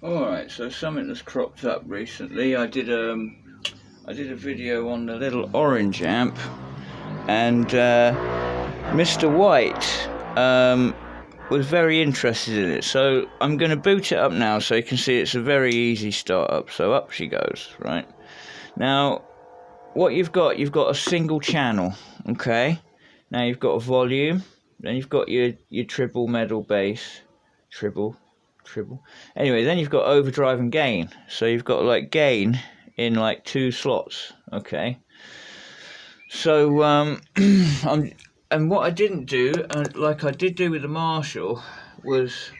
Alright, so something that's cropped up recently. I did a video on the little orange amp, and Mr. White was very interested in it. So I'm going to boot it up now so you can see it's a very easy start up. So up she goes, right? Now, what you've got a single channel, okay? Now you've got a volume, then you've got your treble, middle, bass, treble. Anyway, then you've got overdrive and gain. So you've got like gain in like 2 slots, okay? So and what I didn't do, like I did do with the Marshall, was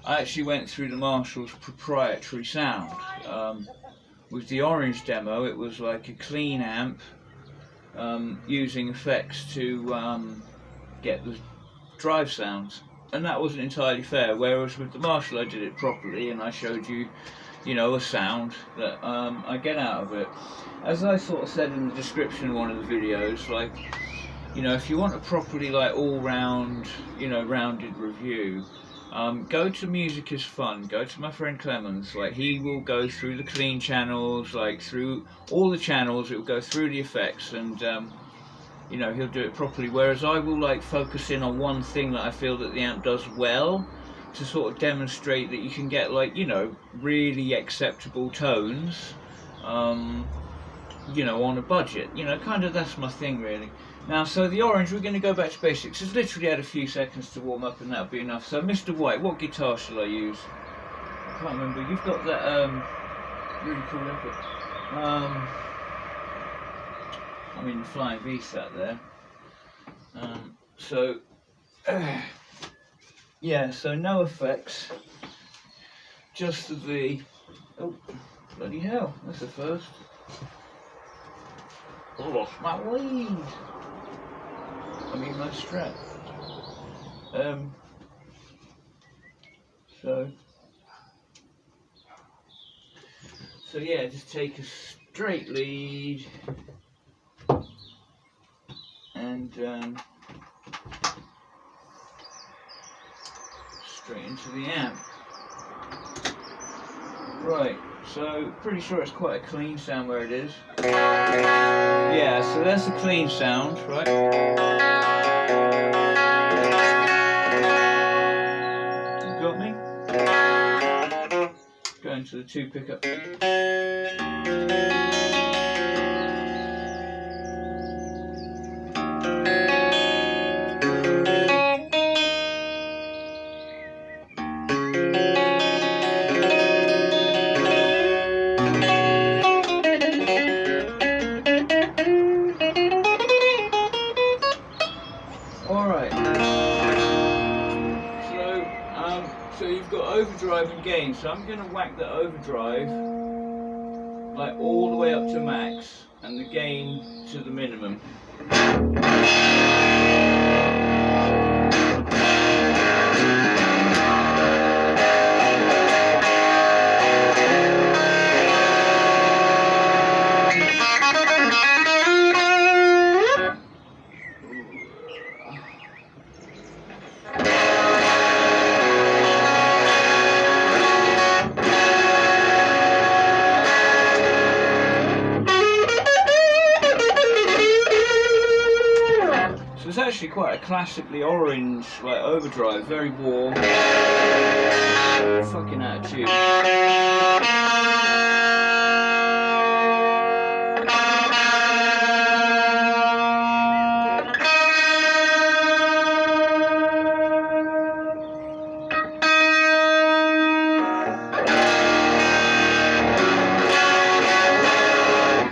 I actually went through the Marshall's proprietary sound. With the orange demo, it was like a clean amp, using effects to get the drive sounds. And that wasn't entirely fair, whereas with the Marshall I did it properly and I showed you, a sound that I get out of it. As I sort of said in the description of one of the videos, like, if you want a properly like all-round, rounded review, go to Music is Fun, go to my friend Clemens. Like, he will go through the clean channels, like through all the channels, it will go through the effects, and he'll do it properly, whereas I will like focus in on one thing that I feel that the amp does well, to sort of demonstrate that you can get like, really acceptable tones, on a budget, kind of, that's my thing really. Now, so the orange, we're going to go back to basics. It's literally had a few seconds to warm up and that'll be enough. So Mr. White, what guitar shall I use? I can't remember. You've got that really cool input. I mean, the Flying V sat there. Yeah, so no effects, just the V. Oh, bloody hell, that's the first. I lost my lead. I mean my strap. So yeah, just take a straight lead and straight into the amp. Right, so pretty sure it's quite a clean sound where it is. Yeah, so that's a clean sound, right? You got me? Going to the 2 pickup. So you've got overdrive and gain, so I'm going to whack the overdrive like all the way up to max and the gain to the minimum. It's actually quite a classically orange, like overdrive, very warm, fucking out of tune.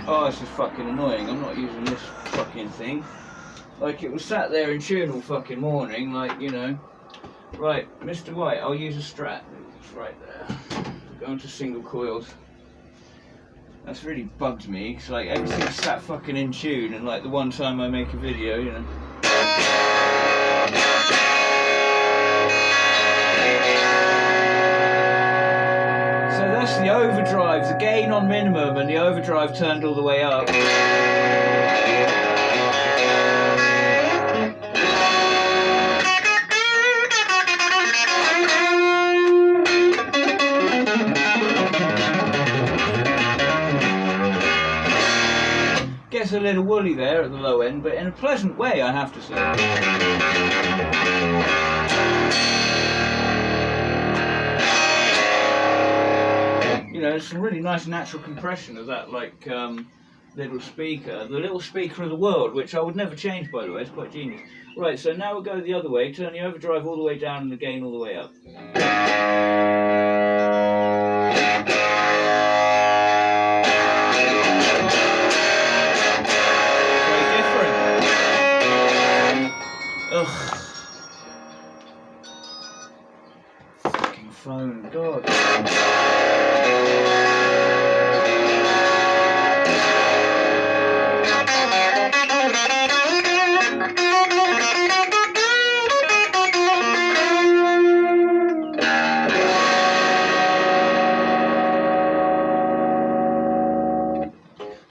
Oh, this is fucking annoying. I'm not using this fucking thing. Like, it was sat there in tune all fucking morning, like, Right, Mr. White, I'll use a Strat. It's right there. Going to single coils. That's really bugged me, because like everything's sat fucking in tune, and like the one time I make a video, So that's the overdrive, the gain on minimum, and the overdrive turned all the way up. a little woolly there at the low end, but in a pleasant way, I have to say. You know, there's some really nice natural compression of that, like, little speaker. The little speaker of the world, which I would never change, by the way. It's quite genius. Right, so now we'll go the other way. Turn the overdrive all the way down and the gain all the way up. Ugh. Fucking phone, God.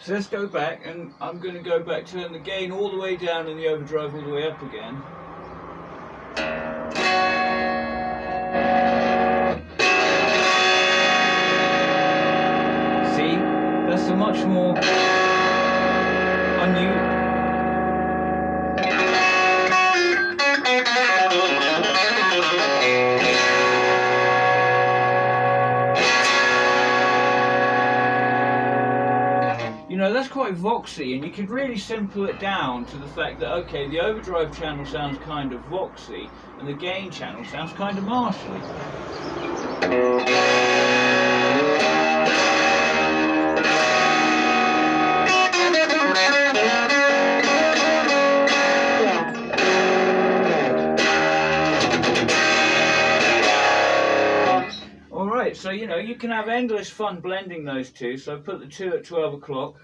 So let's go back, and I'm going to go back, turn the gain all the way down and the overdrive all the way up again. See, that's a much more unusual. You know, that's quite voxy, and you could really simple it down to the fact that, okay, the overdrive channel sounds kind of voxy, and the gain channel sounds kind of martially. Alright, so you know, you can have endless fun blending those two, so I put the two at 12 o'clock.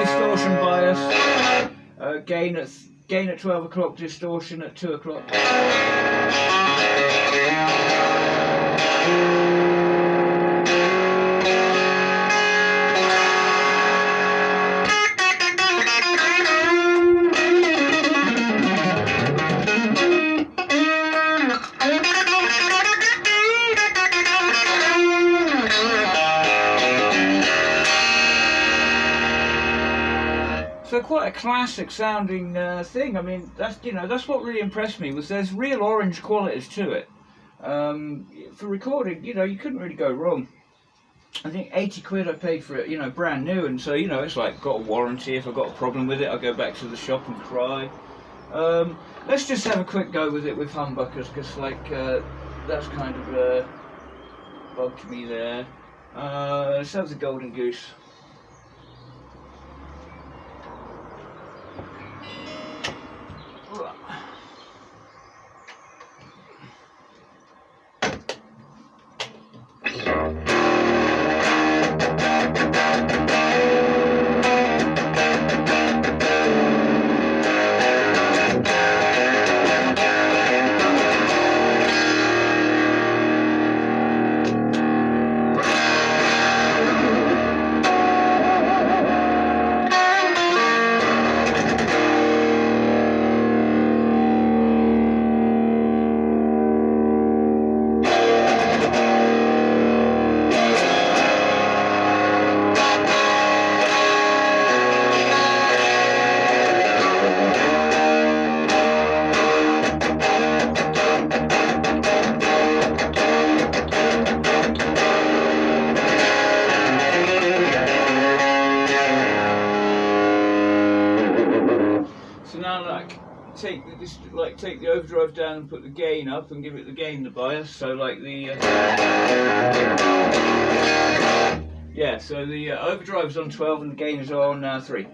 Distortion bias, gain at 12 o'clock, distortion at 2 o'clock. So quite a classic sounding thing. I mean, that's, you know, that's what really impressed me, was there's real orange qualities to it. For recording, you know, you couldn't really go wrong. I think 80 quid I paid for it, you know, brand new, and so, you know, it's like got a warranty. If I've got a problem with it, I'll go back to the shop and cry. Let's just have a quick go with it with humbuckers, because like that's kind of bugged me there. Let's have the golden goose. Take the overdrive down and put the gain up and give it the gain the bias. So like the yeah, so the overdrive is on 12 and the gain is on 3.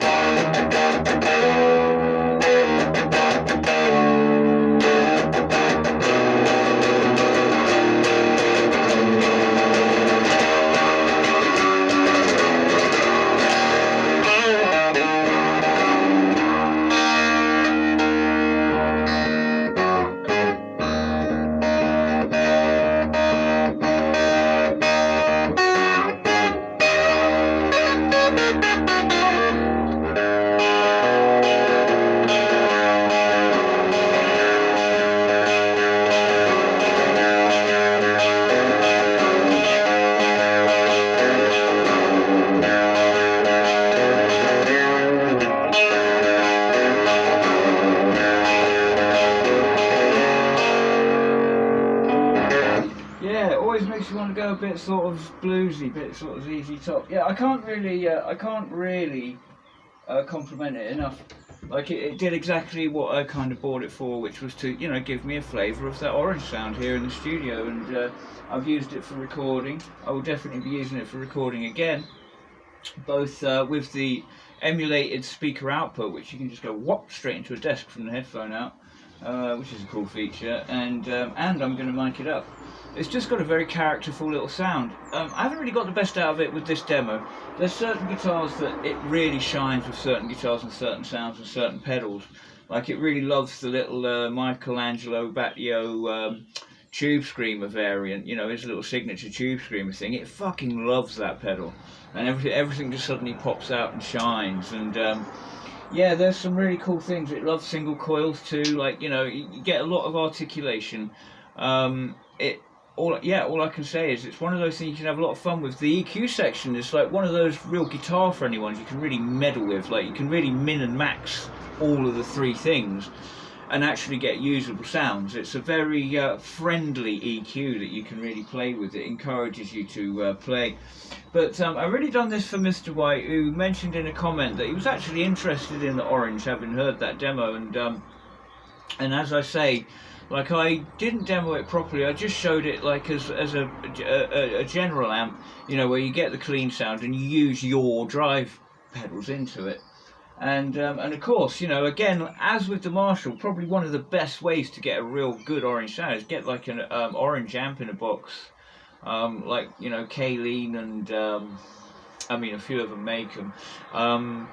yeah, it always makes you want to go a bit sort of bluesy, bit sort of ZZ Top. Yeah, I can't really compliment it enough. Like it did exactly what I kind of bought it for, which was to, you know, give me a flavour of that orange sound here in the studio. And I've used it for recording. I will definitely be using it for recording again, both with the emulated speaker output, which you can just go whop straight into a desk from the headphone out, which is a cool feature, and I'm going to mic it up. It's just got a very characterful little sound. I haven't really got the best out of it with this demo. There's certain guitars that it really shines with, certain guitars and certain sounds and certain pedals. Like it really loves the little Michelangelo Battio tube screamer variant, you know, his little signature tube screamer thing. It fucking loves that pedal, and everything just suddenly pops out and shines. And yeah, there's some really cool things. It loves single coils too, like, you know, you get a lot of articulation. All I can say is it's one of those things you can have a lot of fun with. The EQ section is like one of those real guitar-friendly ones you can really meddle with. Like you can really min and max all of the three things and actually get usable sounds. It's a very friendly EQ that you can really play with. It encourages you to play. But I've really done this for Mr. White, who mentioned in a comment that he was actually interested in the orange, having heard that demo. And as I say, like, I didn't demo it properly. I just showed it like as a general amp, you know, where you get the clean sound and you use your drive pedals into it. And of course, you know, again, as with the Marshall, probably one of the best ways to get a real good orange sound is get like an orange amp in a box, like, you know, Kayleen and I mean, a few of them make them.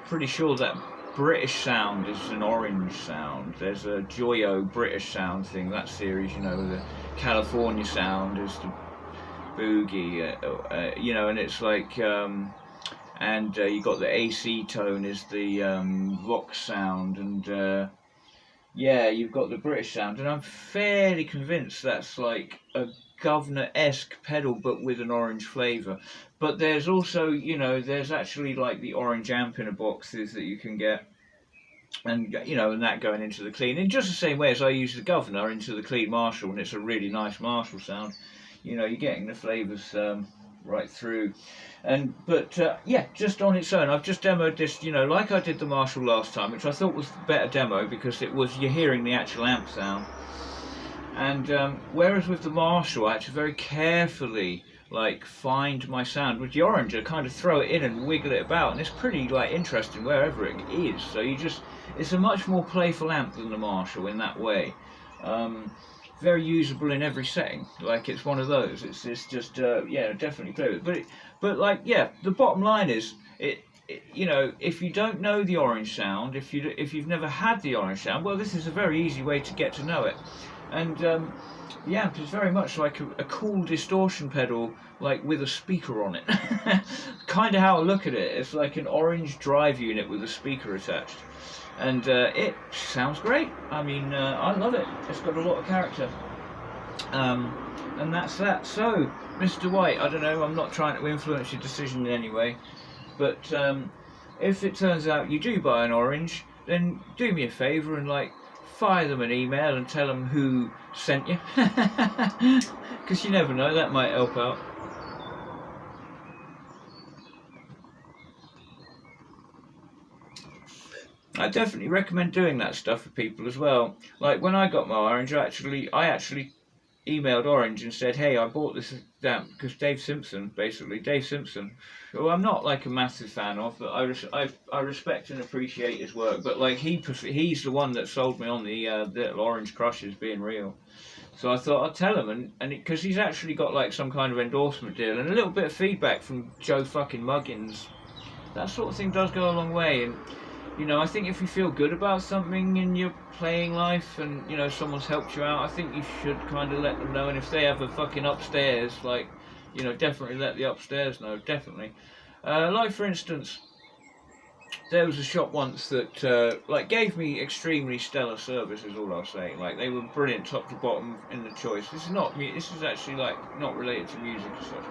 Pretty sure that British sound is an orange sound. There's a Joyo British sound thing, that series, you know, the California sound is the boogie, you know, and it's like, and you got the AC tone is the rock sound, and yeah, you've got the British sound, and I'm fairly convinced that's like a Governor-esque pedal but with an orange flavour. But there's also, you know, there's actually like the orange amp in a boxes that you can get, and you know, and that going into the clean in just the same way as I use the Governor into the clean Marshall, and it's a really nice Marshall sound. You know, you're getting the flavours right through. And but yeah, just on its own, I've just demoed this, you know, like I did the Marshall last time, which I thought was the better demo because it was, you're hearing the actual amp sound. And whereas with the Marshall, I had to very carefully like find my sound. With the orange, I kind of throw it in and wiggle it about, and it's pretty like interesting wherever it is. So you just, it's a much more playful amp than the Marshall in that way. Very usable in every setting. Like it's one of those. It's just yeah, definitely play with it. But like, yeah, the bottom line is it, you know, if you don't know the orange sound, if you've never had the orange sound, well, this is a very easy way to get to know it. And the amp is very much like a cool distortion pedal, like with a speaker on it. Kind of how I look at it. It's like an orange drive unit with a speaker attached, and it sounds great. I mean, I love it. It's got a lot of character. And that's that. So, Mr. White, I don't know, I'm not trying to influence your decision in any way, but if it turns out you do buy an orange, then do me a favour and like fire them an email and tell them who sent you, because you never know, that might help out. I definitely recommend doing that stuff for people as well. Like when I got my orange, I actually emailed Orange and said, hey, I bought this amp because Dave Simpson, who I'm not like a massive fan of, but I respect and appreciate his work, but like he's the one that sold me on the little orange crushes being real. So I thought I'd tell him, and because he's actually got like some kind of endorsement deal and a little bit of feedback from Joe fucking Muggins. That sort of thing does go a long way. And you know, I think if you feel good about something in your playing life and, you know, someone's helped you out, I think you should kind of let them know. And if they have a fucking upstairs, like, you know, definitely let the upstairs know, definitely. Like, for instance, there was a shop once that, like, gave me extremely stellar service, is all I'll say. Like, they were brilliant top to bottom in the choice. This is actually, like, not related to music as such.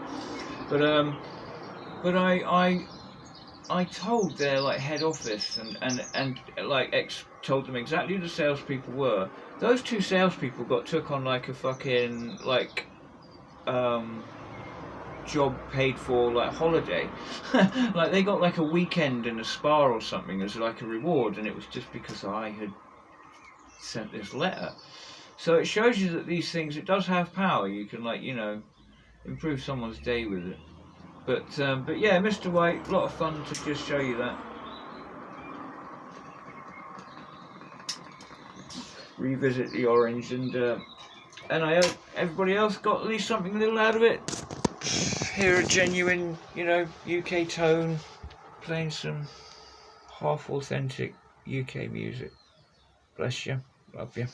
But I told their like head office and like told them exactly who the salespeople were. Those two salespeople got took on like a fucking like job paid for, like holiday. Like they got like a weekend in a spa or something as like a reward, and it was just because I had sent this letter. So it shows you that these things, it does have power. You can, like, you know, improve someone's day with it. But yeah, Mr. White, a lot of fun to just show you that. Revisit the orange, and I hope everybody else got at least something little out of it. Hear a genuine, you know, UK tone, playing some half authentic UK music. Bless you, love you.